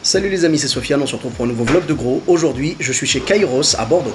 Salut les amis, c'est Sofiane, on se retrouve pour un nouveau vlog de gros. Aujourd'hui, je suis chez Kairos à Bordeaux.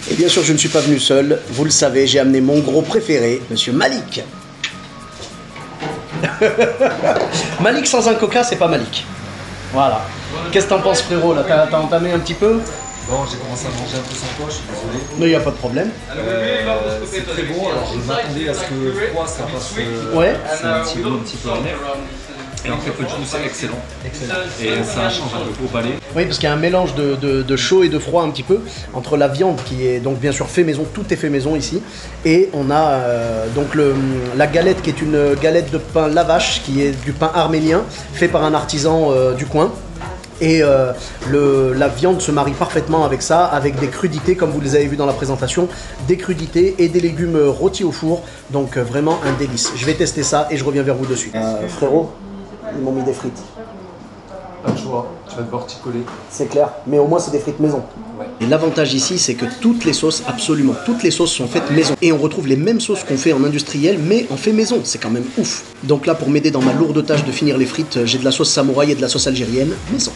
Et bien sûr, je ne suis pas venu seul, vous le savez, j'ai amené mon gros préféré, Monsieur Malik. Malik sans un coca, c'est pas Malik. Voilà. Qu'est-ce que t'en penses, frérot, là? T'as entamé un petit peu? Bon, j'ai commencé à manger un peu sans toi, je suis désolé. Mais il n'y a pas de problème. C'est très bon, alors je m'attendais à ce que froid ça passe Ouais. c'est un petit goût un petit peu amer. Et en fait, pas du tout, c'est excellent. Et ça change un peu au palais. Oui, parce qu'il y a un mélange de chaud et de froid un petit peu entre la viande qui est donc bien sûr fait maison, tout est fait maison ici, et on a donc la galette qui est une galette de pain lavache qui est du pain arménien fait par un artisan du coin. Et la viande se marie parfaitement avec ça, avec des crudités, comme vous les avez vu dans la présentation, des crudités et des légumes rôtis au four, donc vraiment un délice. Je vais tester ça et je reviens vers vous de suite. Frérot, ils m'ont mis des frites. Pas de choix, tu vas devoir t'y coller. C'est clair, mais au moins c'est des frites maison. Ouais. Et l'avantage ici, c'est que toutes les sauces, absolument toutes les sauces sont faites maison. Et on retrouve les mêmes sauces qu'on fait en industriel, mais en fait maison. C'est quand même ouf. Donc là, pour m'aider dans ma lourde tâche de finir les frites, j'ai de la sauce samouraï et de la sauce algérienne maison.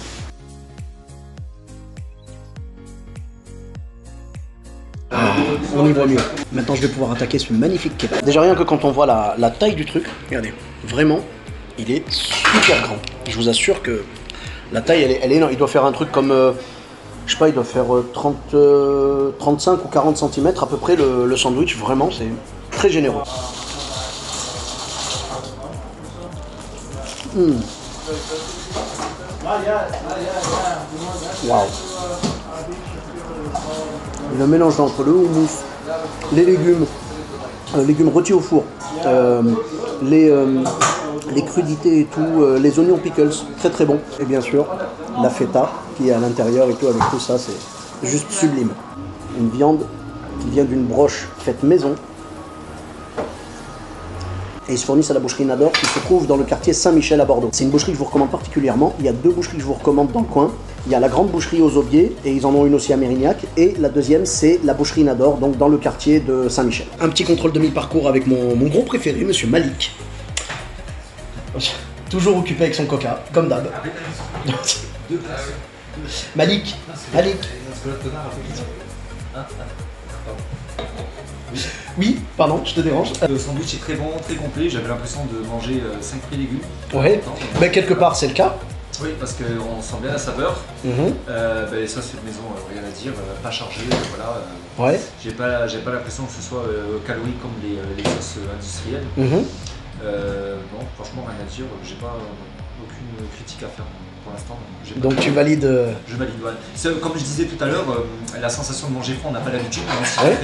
On y voit mieux. Maintenant, je vais pouvoir attaquer ce magnifique kebab. Déjà, rien que quand on voit la taille du truc, regardez, vraiment, il est super grand. Je vous assure que la taille, elle est énorme. Il doit faire un truc comme, je sais pas, il doit faire 35 ou 40 cm à peu près le sandwich. Vraiment, c'est très généreux. Waouh. Le mélange entre le houmous, les légumes rôtis au four, les crudités et tout, les oignons pickles, très très bon. Et bien sûr, la feta qui est à l'intérieur et tout, avec tout ça, c'est juste sublime. Une viande qui vient d'une broche faite maison. Et ils se fournissent à la boucherie Nador qui se trouve dans le quartier Saint-Michel à Bordeaux. C'est une boucherie que je vous recommande particulièrement. Il y a deux boucheries que je vous recommande dans le coin. Il y a la grande boucherie aux Aubiers, et ils en ont une aussi à Mérignac. Et la deuxième, c'est la boucherie Nador, donc dans le quartier de Saint-Michel. Un petit contrôle de mi-parcours avec mon gros préféré, Monsieur Malik. Toujours occupé avec son coca, comme d'hab. Malik. Oui, pardon, je te dérange. Le sandwich est très bon, très complet. J'avais l'impression de manger 5 fruits et légumes. Ouais, mais quelque part c'est le cas. Oui, parce qu'on sent bien la saveur. Les sauces de maison, rien à dire, pas chargé, voilà. Ouais. J'ai pas l'impression que ce soit calorique comme les sauces industrielles. Non, franchement, rien à dire. J'ai pas aucune critique à faire pour l'instant. Donc tu valides. Je valide, ouais. Comme je disais tout à l'heure, la sensation de manger froid, on n'a pas l'habitude. Ouais.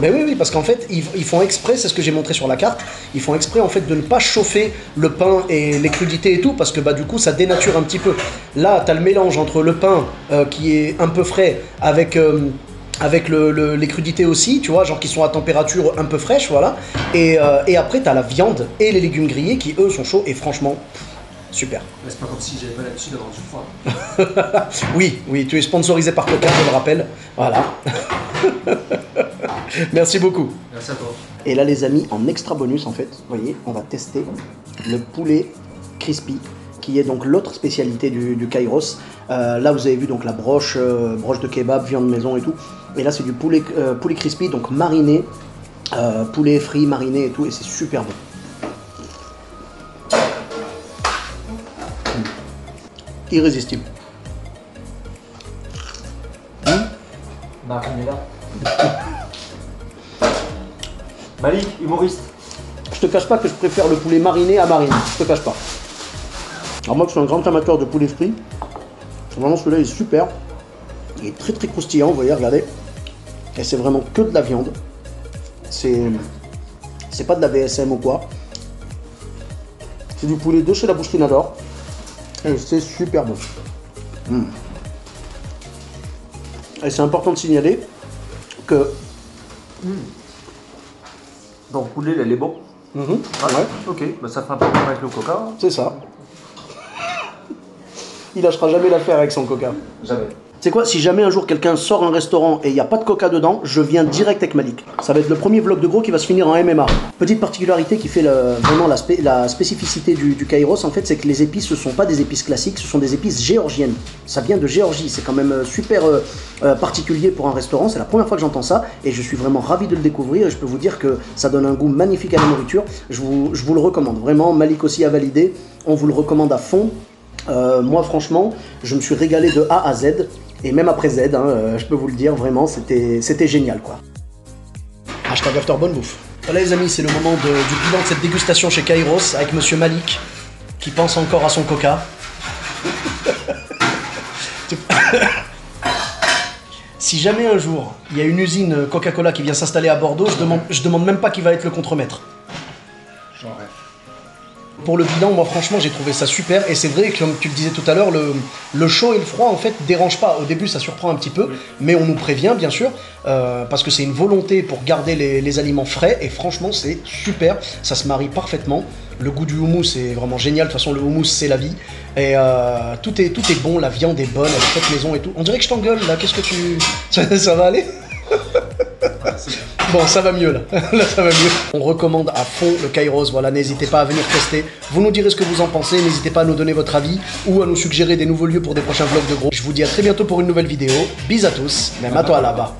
Mais oui, parce qu'en fait, ils font exprès, c'est ce que j'ai montré sur la carte, ils font exprès en fait de ne pas chauffer le pain et les crudités et tout, parce que bah du coup ça dénature un petit peu. Là, tu as le mélange entre le pain qui est un peu frais avec les crudités aussi, tu vois, genre qui sont à température un peu fraîche, voilà. Et après, tu as la viande et les légumes grillés qui, eux, sont chauds et franchement, super. C'est pas comme si j'avais pas l'habitude d'avoir du froid. Oui, tu es sponsorisé par Coca, je le rappelle. Voilà. Merci beaucoup. Merci à toi. Et là, les amis, en extra bonus, en fait, vous voyez, on va tester le poulet crispy, qui est donc l'autre spécialité du Kairos. Là, vous avez vu donc la broche de kebab, viande maison et tout. Et là, c'est du poulet crispy, donc mariné, poulet frit, mariné et tout, et c'est super bon. Irrésistible. Marine est là. Malik, humoriste. Je te cache pas que je préfère le poulet mariné à marine, je te cache pas. Alors moi, je suis un grand amateur de poulet frit. Vraiment, celui-là est super. Il est très très croustillant, vous voyez, regardez. Et c'est vraiment que de la viande. C'est pas de la VSM ou quoi. C'est du poulet de chez la boucherie Nador. Et c'est super bon. Et c'est important de signaler que... Donc, poulet, il est bon. Ouais. Ok, bah, ça fait un peu comme avec le coca. C'est ça. Il lâchera jamais l'affaire avec son coca. Jamais. C'est quoi, si jamais un jour quelqu'un sort un restaurant et il n'y a pas de coca dedans, je viens direct avec Malik. Ça va être le premier vlog de gros qui va se finir en MMA. Petite particularité qui fait vraiment la spécificité du Kairos, en fait, c'est que les épices, ce ne sont pas des épices classiques, ce sont des épices géorgiennes. Ça vient de Géorgie, c'est quand même super particulier pour un restaurant. C'est la première fois que j'entends ça et je suis vraiment ravi de le découvrir. Et je peux vous dire que ça donne un goût magnifique à la nourriture. Je vous le recommande. Vraiment, Malik aussi a validé. On vous le recommande à fond. Moi, franchement, je me suis régalé de A à Z. Et même après Z, hein, je peux vous le dire, vraiment, c'était génial, quoi. Hashtag after bonne bouffe. Voilà les amis, c'est le moment du bilan de cette dégustation chez Kairos avec Monsieur Malik, qui pense encore à son coca. Si jamais un jour, il y a une usine Coca-Cola qui vient s'installer à Bordeaux, je demande même pas qui va être le contremaître. J'en rêve. Pour le bilan, moi franchement j'ai trouvé ça super et c'est vrai que comme tu le disais tout à l'heure, le chaud et le froid en fait dérangent pas. Au début ça surprend un petit peu, oui. Mais on nous prévient bien sûr parce que c'est une volonté pour garder les aliments frais et franchement c'est super, ça se marie parfaitement. Le goût du houmous est vraiment génial, de toute façon le houmous c'est la vie et tout est bon, la viande est bonne, elle est faite maison et tout. On dirait que je t'engueule là, qu'est-ce que tu... ça va aller? Bon, ça va mieux là. Là, ça va mieux. On recommande à fond le Kairos. Voilà, n'hésitez pas à venir tester. Vous nous direz ce que vous en pensez. N'hésitez pas à nous donner votre avis ou à nous suggérer des nouveaux lieux pour des prochains vlogs de gros. Je vous dis à très bientôt pour une nouvelle vidéo. Bis à tous, même à toi là-bas.